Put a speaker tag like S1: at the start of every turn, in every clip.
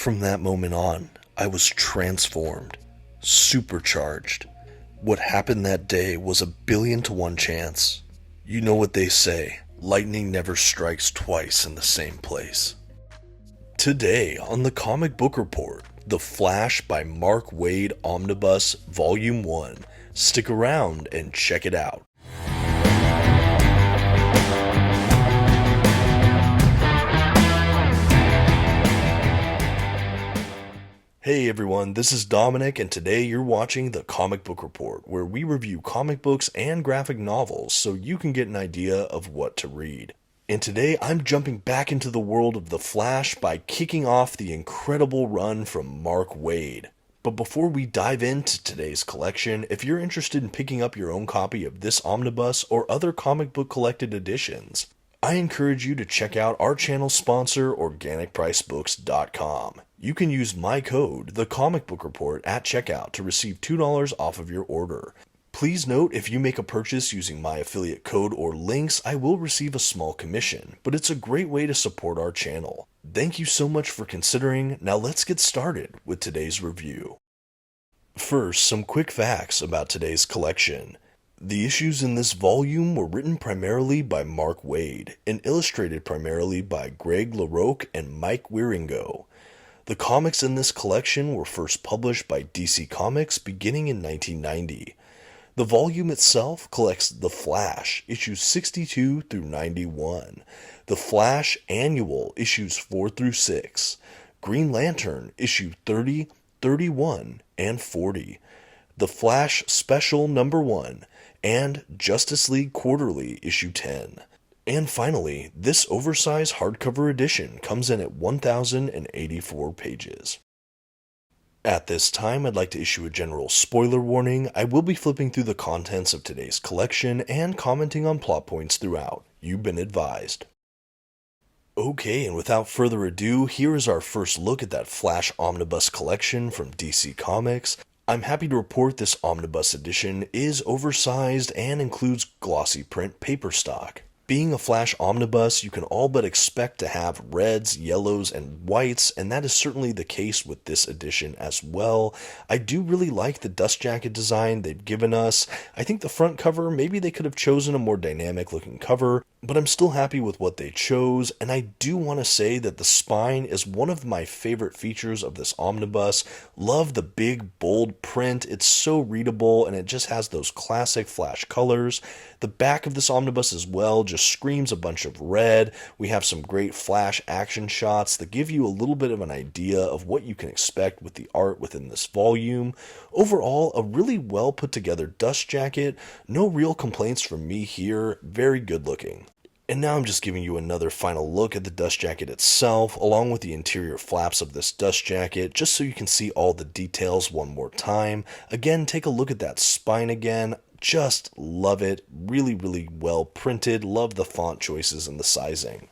S1: From that moment on, I was transformed, supercharged. What happened that day was a 1,000,000,000 to 1 chance. You know what they say, lightning never strikes twice in the same place. Today on the Comic Book Report, The Flash by Mark Waid Omnibus Volume 1. Stick around and check it out. Hey everyone, this is Dominic, and today you're watching the Comic Book Report, where we review comic books and graphic novels so you can get an idea of what to read. And today I'm jumping back into the world of The Flash by kicking off the incredible run from Mark Waid. But before we dive into today's collection, if you're interested in picking up your own copy of this omnibus or other comic book collected editions, I encourage you to check out our channel sponsor, OrganicPriceBooks.com. You can use my code, TheComicBookReport, at checkout to receive $2 off of your order. Please note, if you make a purchase using my affiliate code or links, I will receive a small commission, but it's a great way to support our channel. Thank you so much for considering. Now let's get started with today's review. First, some quick facts about today's collection. The issues in this volume were written primarily by Mark Waid and illustrated primarily by Greg LaRocque and Mike Wieringo. The comics in this collection were first published by DC Comics beginning in 1990. The volume itself collects The Flash, issues 62 through 91, The Flash Annual, issues 4 through 6, Green Lantern, issue 30, 31, and 40, The Flash Special number 1, and Justice League Quarterly, issue 10. And finally, this oversized hardcover edition comes in at 1,084 pages. At this time, I'd like to issue a general spoiler warning. I will be flipping through the contents of today's collection and commenting on plot points throughout. You've been advised. Okay, and without further ado, here is our first look at that Flash Omnibus collection from DC Comics. I'm happy to report this omnibus edition is oversized and includes glossy print paper stock. Being a Flash omnibus, you can all but expect to have reds, yellows, and whites, and that is certainly the case with this edition as well. I do really like the dust jacket design they've given us. I think the front cover, maybe they could have chosen a more dynamic looking cover, but I'm still happy with what they chose, and I do want to say that the spine is one of my favorite features of this omnibus. Love the big, bold print. It's so readable, and it just has those classic Flash colors. The back of this omnibus as well just screams a bunch of red. We have some great Flash action shots that give you a little bit of an idea of what you can expect with the art within this volume. Overall, a really well put together dust jacket. No real complaints from me here. Very good looking. And now I'm just giving you another final look at the dust jacket itself, along with the interior flaps of this dust jacket, just so you can see all the details one more time. Again, take a look at that spine again. Just love it. Really, really well printed. Love the font choices and the sizing.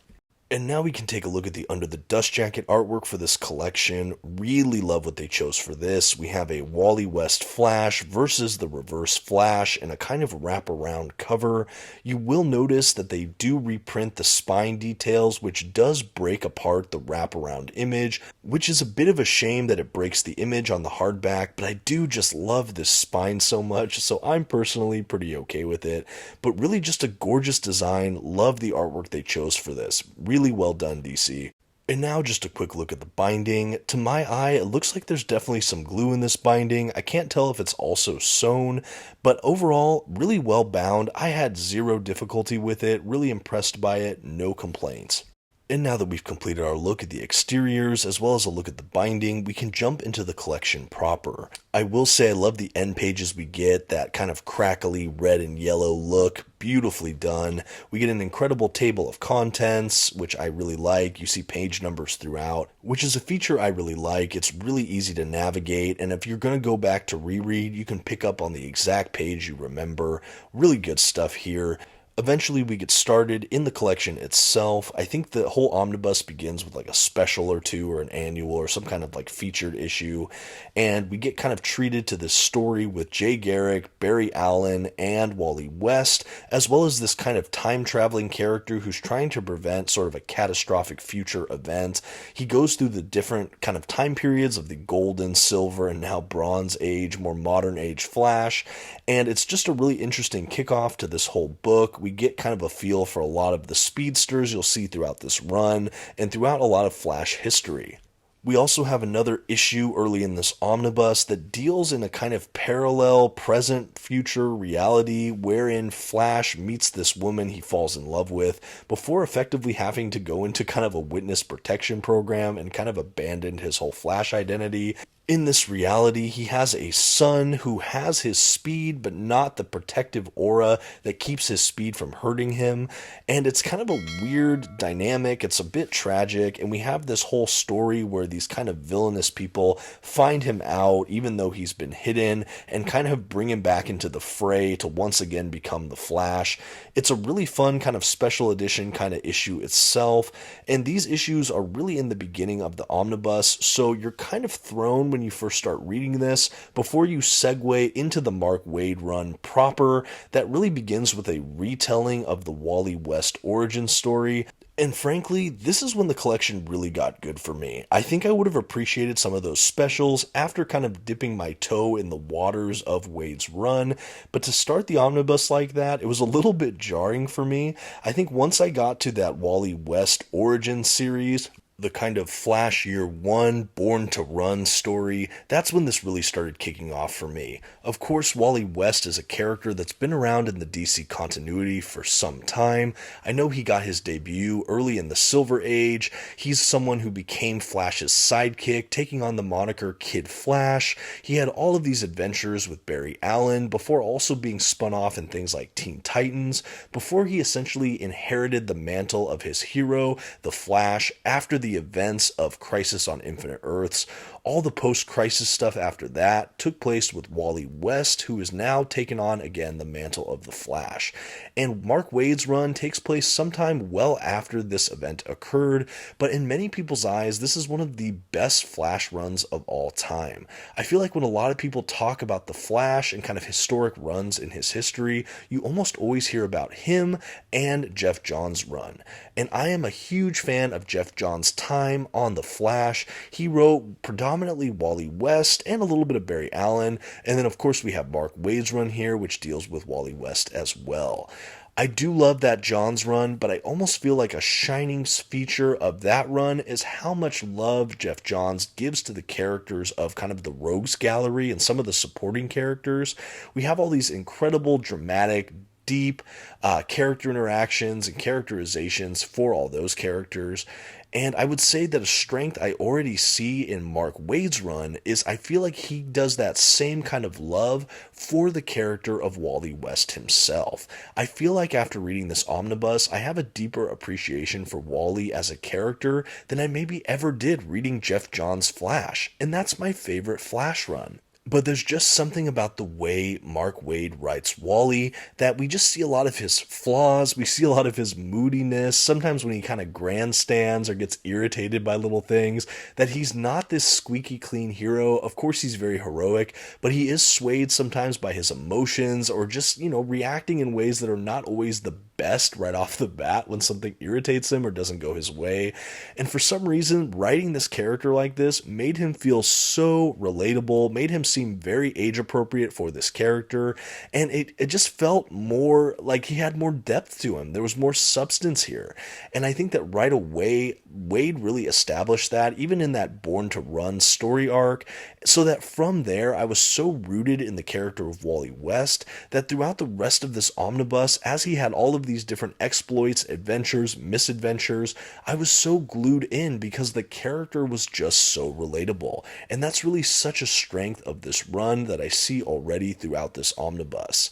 S1: And now we can take a look at the under the dust jacket artwork for this collection. Really love what they chose for this. We have a Wally West Flash versus the Reverse Flash in a kind of wraparound cover. You will notice that they do reprint the spine details, which does break apart the wraparound image, which is a bit of a shame that it breaks the image on the hardback, but I do just love this spine so much, so I'm personally pretty okay with it. But really just a gorgeous design. Love the artwork they chose for this. Really well done, DC. And now just a quick look at the binding. To my eye, it looks like there's definitely some glue in this binding. I can't tell if it's also sewn, but overall, really well bound. I had zero difficulty with it, really impressed by it, no complaints. And now that we've completed our look at the exteriors, as well as a look at the binding, we can jump into the collection proper. I will say I love the end pages we get, that kind of crackly red and yellow look, beautifully done. We get an incredible table of contents, which I really like. You see page numbers throughout, which is a feature I really like. It's really easy to navigate, and if you're going to go back to reread, you can pick up on the exact page you remember. Really good stuff here. Eventually, we get started in the collection itself. I think the whole omnibus begins with like a special or two, or an annual, or some kind of like featured issue. And we get kind of treated to this story with Jay Garrick, Barry Allen, and Wally West, as well as this kind of time traveling character who's trying to prevent sort of a catastrophic future event. He goes through the different kind of time periods of the golden, silver, and now bronze age, more modern age Flash. And it's just a really interesting kickoff to this whole book. We get kind of a feel for a lot of the speedsters you'll see throughout this run and throughout a lot of Flash history. We also have another issue early in this omnibus that deals in a kind of parallel present-future reality wherein Flash meets this woman he falls in love with before effectively having to go into kind of a witness protection program and kind of abandon his whole Flash identity. In this reality, he has a son who has his speed, but not the protective aura that keeps his speed from hurting him. And it's kind of a weird dynamic. It's a bit tragic. And we have this whole story where these kind of villainous people find him out, even though he's been hidden, and kind of bring him back into the fray to once again become the Flash. It's a really fun kind of special edition kind of issue itself. And these issues are really in the beginning of the omnibus. So you're kind of thrown when you first start reading this before you segue into the Mark Waid run proper that really begins with a retelling of the Wally West origin story. And frankly, this is when the collection really got good for me. I think I would have appreciated some of those specials after kind of dipping my toe in the waters of Waid's run, but to start the omnibus like that, it was a little bit jarring for me. I think once I got to that Wally West origin series, the kind of Flash Year One, Born to Run story, that's when this really started kicking off for me. Of course, Wally West is a character that's been around in the DC continuity for some time. I know he got his debut early in the Silver Age. He's someone who became Flash's sidekick, taking on the moniker Kid Flash. He had all of these adventures with Barry Allen before also being spun off in things like Teen Titans, before he essentially inherited the mantle of his hero, the Flash, after the events of Crisis on Infinite Earths. All the post-crisis stuff after that took place with Wally West, who is now taken on again the mantle of the Flash. And Mark Waid's run takes place sometime well after this event occurred, but in many people's eyes, this is one of the best Flash runs of all time. I feel like when a lot of people talk about the Flash and kind of historic runs in his history, you almost always hear about him and Jeff Johns' run. And I am a huge fan of Jeff Johns' time on the Flash. He wrote predominantly Wally West and a little bit of Barry Allen, and then of course we have Mark Waid's run here, which deals with Wally West as well. I do love that Johns run, but I almost feel like a shining feature of that run is how much love Jeff Johns gives to the characters of kind of the Rogues Gallery and some of the supporting characters. We have all these incredible, dramatic, deep character interactions and characterizations for all those characters. And I would say that a strength I already see in Mark Waid's run is I feel like he does that same kind of love for the character of Wally West himself. I feel like after reading this omnibus, I have a deeper appreciation for Wally as a character than I maybe ever did reading Jeff Johns' Flash, and that's my favorite Flash run. But there's just something about the way Mark Waid writes Wally that we just see a lot of his flaws, we see a lot of his moodiness, sometimes when he kind of grandstands or gets irritated by little things, that he's not this squeaky clean hero. Of course he's very heroic, but he is swayed sometimes by his emotions or just, reacting in ways that are not always the best right off the bat when something irritates him or doesn't go his way. And for some reason, writing this character like this made him feel so relatable, made him seem very age appropriate for this character, and it just felt more like he had more depth to him. There was more substance here. And I think that right away, Waid really established that, even in that Born to Run story arc, so that from there, I was so rooted in the character of Wally West that throughout the rest of this omnibus, as he had all of these different exploits, adventures, misadventures, I was so glued in because the character was just so relatable. And that's really such a strength of this run that I see already throughout this omnibus.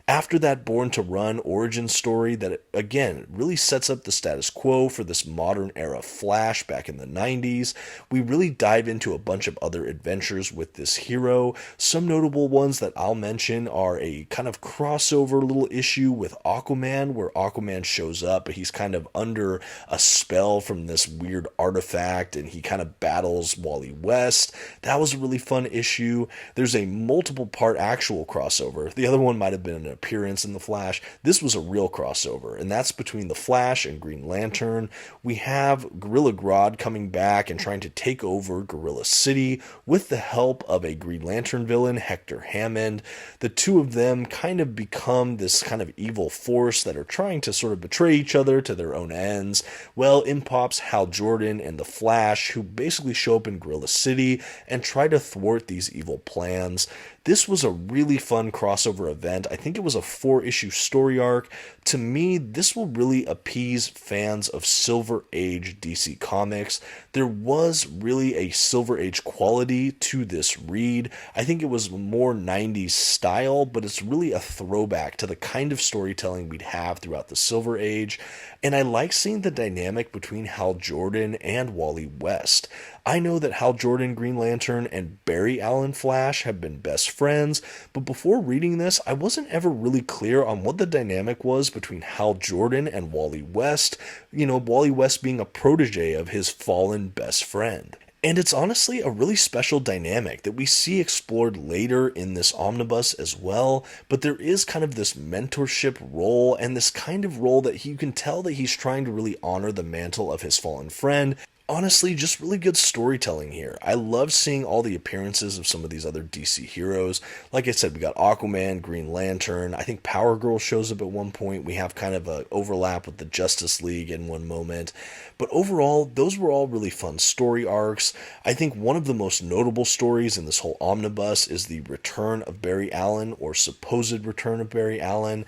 S1: After that Born to Run origin story that, again, really sets up the status quo for this modern era Flash back in the 90s, we really dive into a bunch of other adventures with this hero. Some notable ones that I'll mention are a kind of crossover little issue with Aquaman, where Aquaman shows up, but he's kind of under a spell from this weird artifact, and he kind of battles Wally West. That was a really fun issue. There's a multiple part actual crossover. The other one might have been an appearance in The Flash. This was a real crossover, and that's between The Flash and Green Lantern. We have Gorilla Grodd coming back and trying to take over Gorilla City with the help of a Green Lantern villain, Hector Hammond. The two of them kind of become this kind of evil force that are trying to sort of betray each other to their own ends. Well, in pops Hal Jordan and The Flash, who basically show up in Gorilla City and try to thwart these evil plans. This was a really fun crossover event. I think it was a 4-issue story arc. To me, this will really appease fans of Silver Age DC Comics. There was really a Silver Age quality to this read. I think it was more 90s style, but it's really a throwback to the kind of storytelling we'd have throughout the Silver Age. And I like seeing the dynamic between Hal Jordan and Wally West. I know that Hal Jordan Green Lantern and Barry Allen Flash have been best friends, but before reading this, I wasn't ever really clear on what the dynamic was between Hal Jordan and Wally West, Wally West being a protege of his fallen best friend. And it's honestly a really special dynamic that we see explored later in this omnibus as well, but there is kind of this mentorship role and this kind of role that you can tell that he's trying to really honor the mantle of his fallen friend. Honestly, just really good storytelling here. I love seeing all the appearances of some of these other DC heroes. Like I said, we got Aquaman, Green Lantern. I think Power Girl shows up at one point. We have kind of an overlap with the Justice League in one moment. But overall, those were all really fun story arcs. I think one of the most notable stories in this whole omnibus is the return of Barry Allen, or supposed return of Barry Allen.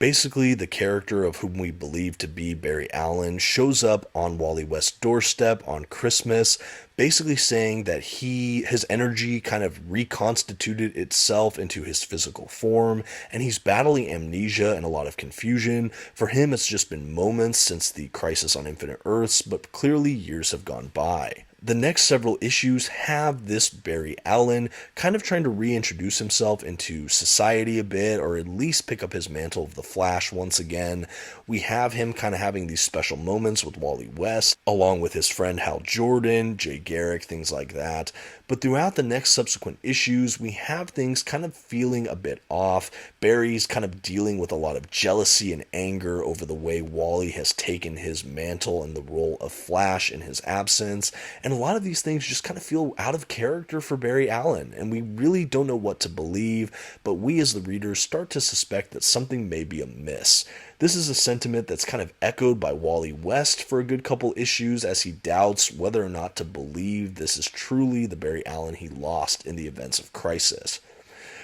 S1: Basically, the character of whom we believe to be Barry Allen shows up on Wally West's doorstep on Christmas, basically saying that his energy kind of reconstituted itself into his physical form, and he's battling amnesia and a lot of confusion. For him, it's just been moments since the Crisis on Infinite Earths, but clearly years have gone by. The next several issues have this Barry Allen kind of trying to reintroduce himself into society a bit, or at least pick up his mantle of the Flash once again. We have him kind of having these special moments with Wally West, along with his friend Hal Jordan, Jay Garrick, things like that. But throughout the next subsequent issues, we have things kind of feeling a bit off. Barry's kind of dealing with a lot of jealousy and anger over the way Wally has taken his mantle and the role of Flash in his absence. And a lot of these things just kind of feel out of character for Barry Allen, and we really don't know what to believe, but we as the readers start to suspect that something may be amiss. This is a sentiment that's kind of echoed by Wally West for a good couple issues, as he doubts whether or not to believe this is truly the Barry Allen he lost in the events of Crisis.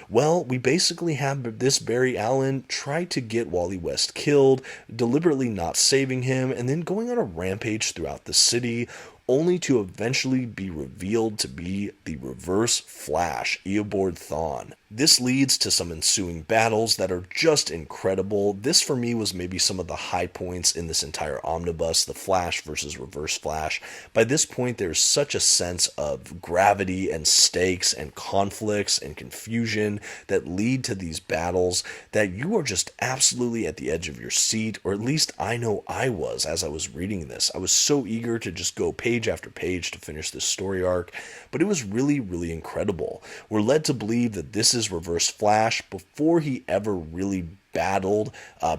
S1: Well, we basically have this Barry Allen try to get Wally West killed, deliberately not saving him, and then going on a rampage throughout the city, only to eventually be revealed to be the Reverse Flash, Eobard Thawne. This leads to some ensuing battles that are just incredible. This for me was maybe some of the high points in this entire omnibus, the Flash versus Reverse Flash. By this point, there's such a sense of gravity and stakes and conflicts and confusion that lead to these battles that you are just absolutely at the edge of your seat, or at least I know I was as I was reading this. I was so eager to just go page after page to finish this story arc, but it was really, really incredible. We're led to believe that this is Reverse Flash before he ever really battled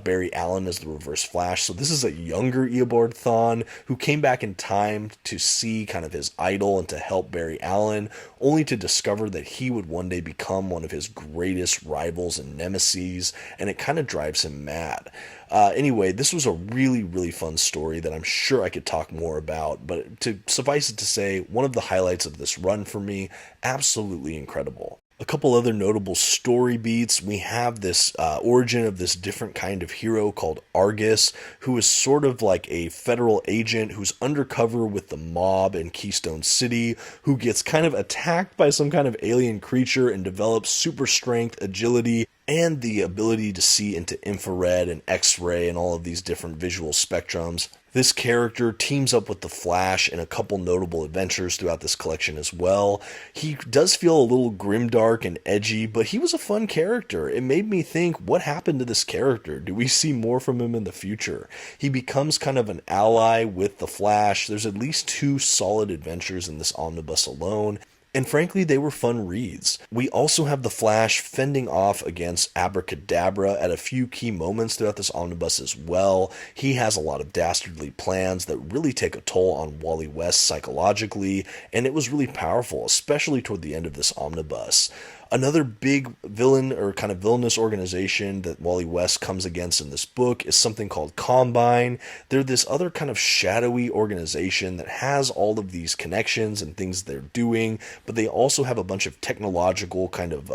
S1: Barry Allen as the Reverse Flash. So this is a younger Eobard Thawne who came back in time to see kind of his idol and to help Barry Allen, only to discover that he would one day become one of his greatest rivals and nemesis, and it kind of drives him mad. Anyway, this was a really, really fun story that I'm sure I could talk more about, but to suffice it to say, one of the highlights of this run for me, absolutely incredible. A couple other notable story beats. We have this origin of this different kind of hero called Argus, who is sort of like a federal agent who's undercover with the mob in Keystone City, who gets kind of attacked by some kind of alien creature and develops super strength, agility, and the ability to see into infrared and X-ray and all of these different visual spectrums. This character teams up with the Flash in a couple notable adventures throughout this collection as well. He does feel a little grimdark and edgy, but he was a fun character. It made me think, what happened to this character? Do we see more from him in the future? He becomes kind of an ally with the Flash. There's at least 2 solid adventures in this omnibus alone. And frankly, they were fun reads. We also have the Flash fending off against Abracadabra at a few key moments throughout this omnibus as well. He has a lot of dastardly plans that really take a toll on Wally West psychologically, and it was really powerful, especially toward the end of this omnibus. Another big villain or kind of villainous organization that Wally West comes against in this book is something called Combine. They're this other kind of shadowy organization that has all of these connections and things they're doing, but they also have a bunch of technological kind of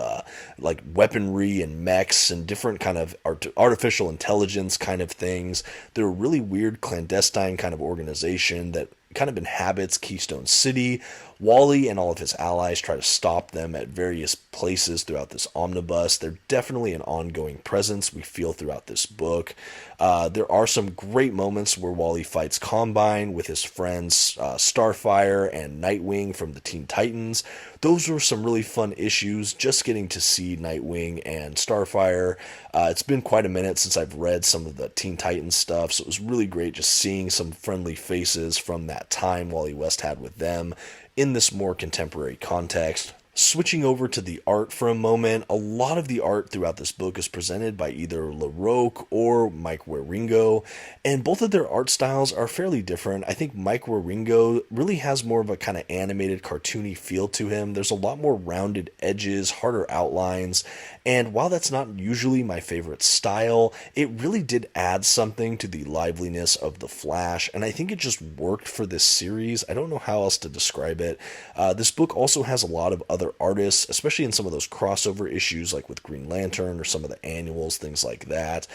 S1: like weaponry and mechs and different kind of artificial intelligence kind of things. They're a really weird clandestine kind of organization that kind of inhabits Keystone City. Wally and all of his allies try to stop them at various places throughout this omnibus. They're definitely an ongoing presence we feel throughout this book. There are some great moments where Wally fights Combine with his friends Starfire and Nightwing from the Teen Titans. Those were some really fun issues, just getting to see Nightwing and Starfire. It's been quite a minute since I've read some of the Teen Titans stuff, so it was really great just seeing some friendly faces from that time Wally West had with them in this more contemporary context. Switching over to the art for a moment, a lot of the art throughout this book is presented by either LaRocque or Mike Wieringo, and both of their art styles are fairly different. I think Mike Wieringo really has more of a kind of animated, cartoony feel to him. There's a lot more rounded edges, harder outlines, and while that's not usually my favorite style, it really did add something to the liveliness of the Flash, and I think it just worked for this series. I don't know how else to describe it. This book also has a lot of other artists, especially in some of those crossover issues like with Green Lantern or some of the annuals, things like that.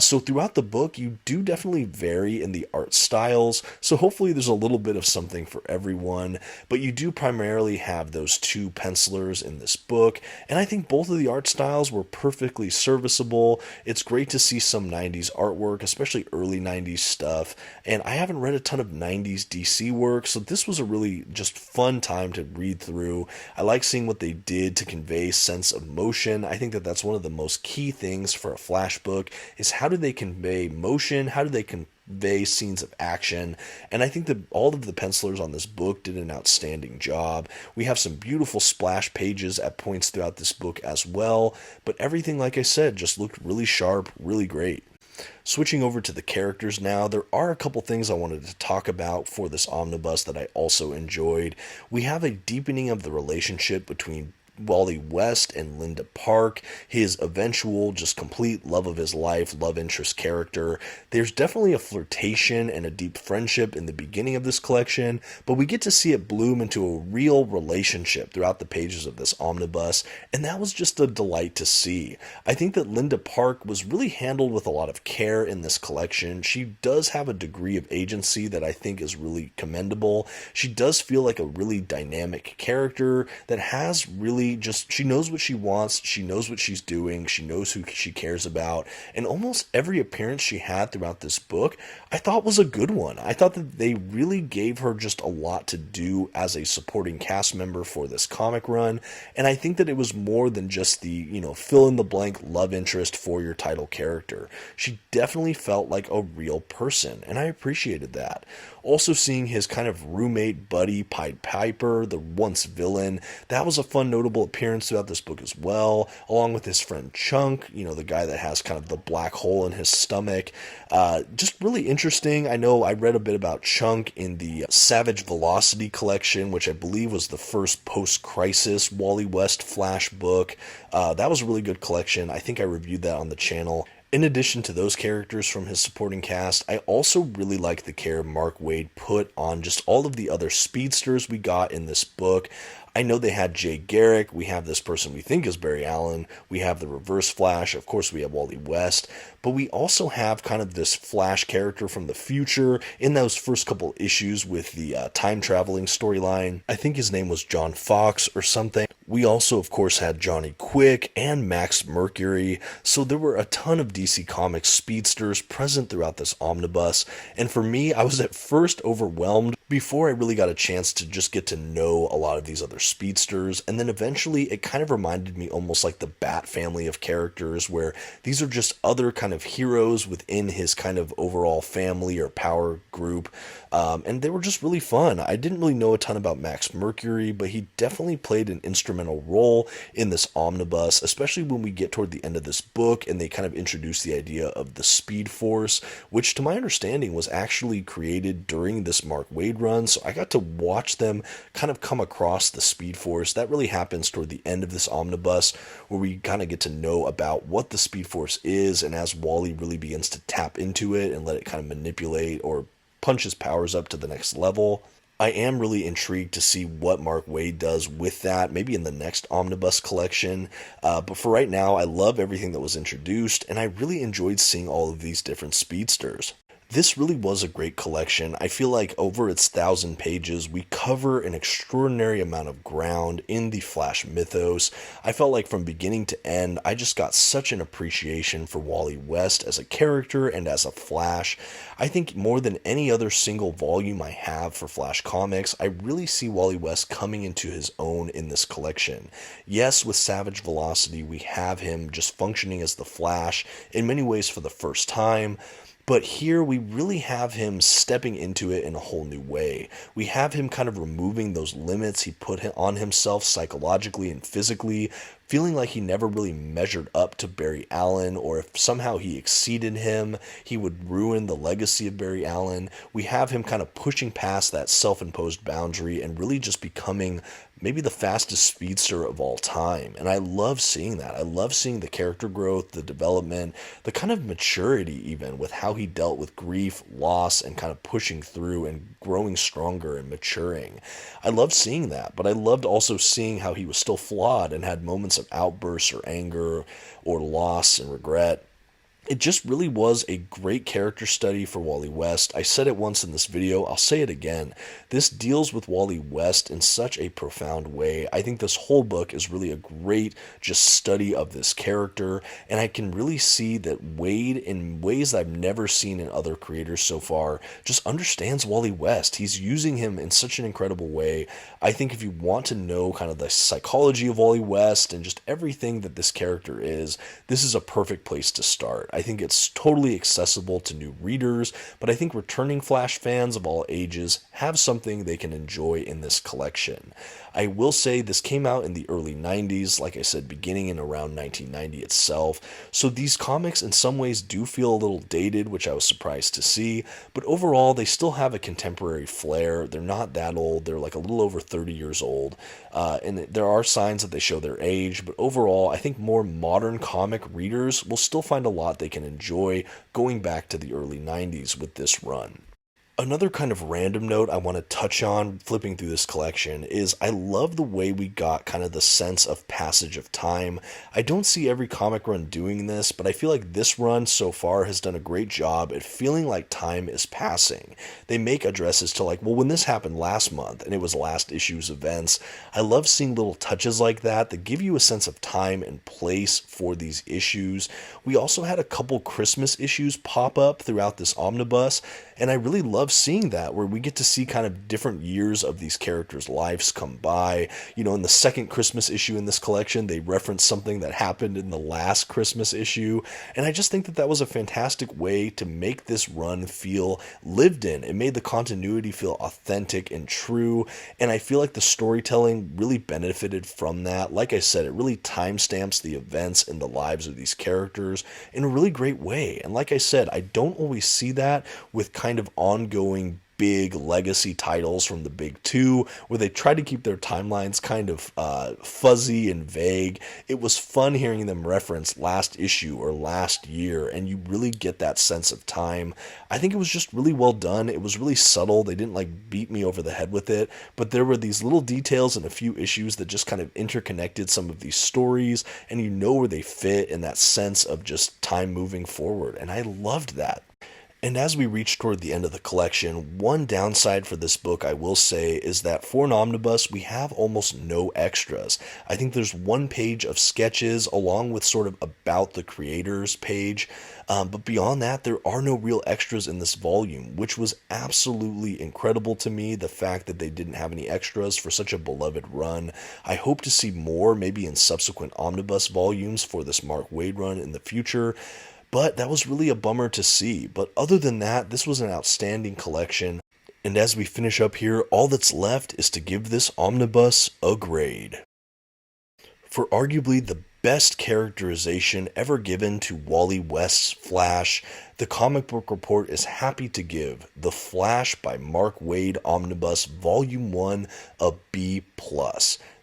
S1: So throughout the book, you do definitely vary in the art styles, so hopefully there's a little bit of something for everyone, but you do primarily have those 2 pencilers in this book, and I think both of the art styles were perfectly serviceable. It's great to see some 90s artwork, especially early 90s stuff, and I haven't read a ton of 90s DC work, so this was a really just fun time to read through. I like seeing what they did to convey sense of motion. I think that that's one of the most key things for a Flash book, is how do they convey motion, how do they convey scenes of action, and I think that all of the pencilers on this book did an outstanding job. We have some beautiful splash pages at points throughout this book as well, but everything, like I said, just looked really sharp, really great. Switching over to the characters now, there are a couple things I wanted to talk about for this omnibus that I also enjoyed. We have a deepening of the relationship between Wally West and Linda Park, his eventual just complete love of his life, love interest character. There's definitely a flirtation and a deep friendship in the beginning of this collection, but we get to see it bloom into a real relationship throughout the pages of this omnibus, and that was just a delight to see. I think that Linda Park was really handled with a lot of care in this collection. She does have a degree of agency that I think is really commendable. She does feel like a really dynamic character that has really just, she knows what she wants, she knows what she's doing, she knows who she cares about, and almost every appearance she had throughout this book I thought was a good one. I thought that they really gave her just a lot to do as a supporting cast member for this comic run, and I think that it was more than just the, fill in the blank love interest for your title character. She definitely felt like a real person, and I appreciated that. Also seeing his kind of roommate buddy, Pied Piper, the once villain, that was a fun notable appearance throughout this book as well, along with his friend Chunk, the guy that has kind of the black hole in his stomach. Just really interesting. I know I read a bit about Chunk in the Savage Velocity collection, which I believe was the first post-crisis Wally West Flash book. That was a really good collection. I think I reviewed that on the channel. In addition to those characters from his supporting cast, I also really like the care Mark Waid put on just all of the other speedsters we got in this book. I know they had Jay Garrick, we have this person we think is Barry Allen, we have the Reverse Flash, of course we have Wally West, but we also have kind of this Flash character from the future in those first couple issues with the time-traveling storyline. I think his name was John Fox or something. We also, of course, had Johnny Quick and Max Mercury, so there were a ton of DC Comics speedsters present throughout this omnibus, and for me, I was at first overwhelmed before I really got a chance to just get to know a lot of these other speedsters, and then eventually it kind of reminded me almost like the Bat family of characters, where these are just other kind of heroes within his kind of overall family or power group, and they were just really fun. I didn't really know a ton about Max Mercury, but he definitely played an instrumental role in this omnibus, especially when we get toward the end of this book and they kind of introduce the idea of the Speed Force, which to my understanding was actually created during this Mark Waid run, so I got to watch them kind of come across the Speed Force. That really happens toward the end of this omnibus, where we kind of get to know about what the Speed Force is, and as Wally really begins to tap into it and let it kind of manipulate or punch his powers up to the next level. I am really intrigued to see what Mark Waid does with that, maybe in the next omnibus collection. But for right now, I love everything that was introduced, and I really enjoyed seeing all of these different speedsters. This really was a great collection. I feel like over its 1,000 pages, we cover an extraordinary amount of ground in the Flash mythos. I felt like from beginning to end, I just got such an appreciation for Wally West as a character and as a Flash. I think more than any other single volume I have for Flash Comics, I really see Wally West coming into his own in this collection. Yes, with Savage Velocity, we have him just functioning as the Flash in many ways for the first time. But here we really have him stepping into it in a whole new way. We have him kind of removing those limits he put on himself psychologically and physically, feeling like he never really measured up to Barry Allen, or if somehow he exceeded him, he would ruin the legacy of Barry Allen. We have him kind of pushing past that self-imposed boundary and really just becoming maybe the fastest speedster of all time. And I love seeing that. I love seeing the character growth, the development, the kind of maturity even with how he dealt with grief, loss, and kind of pushing through and growing stronger and maturing. I loved seeing that, but I loved also seeing how he was still flawed and had moments of outbursts or anger or loss and regret. It just really was a great character study for Wally West. I said it once in this video, I'll say it again. This deals with Wally West in such a profound way. I think this whole book is really a great just study of this character, and I can really see that Waid, in ways that I've never seen in other creators so far, just understands Wally West. He's using him in such an incredible way. I think if you want to know kind of the psychology of Wally West and just everything that this character is, this is a perfect place to start. I think it's totally accessible to new readers, but I think returning Flash fans of all ages have something they can enjoy in this collection. I will say this came out in the early 90s, like I said, beginning in around 1990 itself, so these comics in some ways do feel a little dated, which I was surprised to see, but overall they still have a contemporary flair. They're not that old, they're like a little over 30 years old, and there are signs that they show their age, but overall I think more modern comic readers will still find a lot they can enjoy going back to the early 90s with this run. Another kind of random note I want to touch on flipping through this collection is I love the way we got kind of the sense of passage of time. I don't see every comic run doing this, but I feel like this run so far has done a great job at feeling like time is passing. They make addresses to like, well, when this happened last month and it was last issue's events. I love seeing little touches like that that give you a sense of time and place for these issues. We also had a couple Christmas issues pop up throughout this omnibus, and I really love seeing that, where we get to see kind of different years of these characters' lives come by. You know, in the second Christmas issue in this collection, they reference something that happened in the last Christmas issue, and I just think that that was a fantastic way to make this run feel lived in. It made the continuity feel authentic and true, and I feel like the storytelling really benefited from that. Like I said, it really timestamps the events in the lives of these characters in a really great way, and like I said, I don't always see that with kind of ongoing big legacy titles from the big two, where they try to keep their timelines kind of fuzzy and vague. It was fun hearing them reference last issue or last year, and you really get that sense of time. I think it was just really well done. It was really subtle. They didn't like beat me over the head with it, but there were these little details in a few issues that just kind of interconnected some of these stories, and you know where they fit in that sense of just time moving forward, and I loved that. And as we reach toward the end of the collection, one downside for this book I will say is that for an omnibus, we have almost no extras. I think there's one page of sketches along with sort of about the creators page, but beyond that, there are no real extras in this volume, which was absolutely incredible to me, the fact that they didn't have any extras for such a beloved run. I hope to see more, maybe in subsequent omnibus volumes for this Mark Waid run in the future. But that was really a bummer to see. But other than that, this was an outstanding collection. And as we finish up here, all that's left is to give this omnibus a grade. For arguably the best characterization ever given to Wally West's Flash, the Comic Book Report is happy to give The Flash by Mark Waid Omnibus Volume 1 a B+.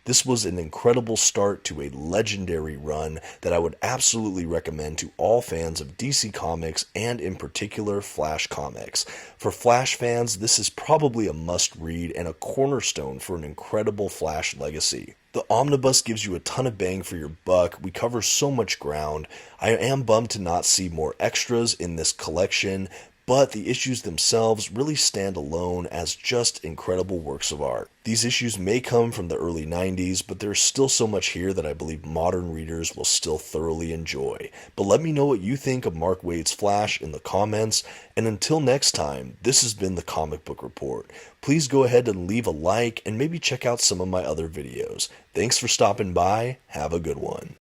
S1: This was an incredible start to a legendary run that I would absolutely recommend to all fans of DC Comics and in particular Flash Comics. For Flash fans, this is probably a must-read and a cornerstone for an incredible Flash legacy. The omnibus gives you a ton of bang for your buck. We cover so much ground. I am bummed to not see more extras in this collection, but the issues themselves really stand alone as just incredible works of art. These issues may come from the early 90s, but there's still so much here that I believe modern readers will still thoroughly enjoy. But let me know what you think of Mark Waid's Flash in the comments, and until next time, this has been the Comic Book Report. Please go ahead and leave a like, and maybe check out some of my other videos. Thanks for stopping by, have a good one.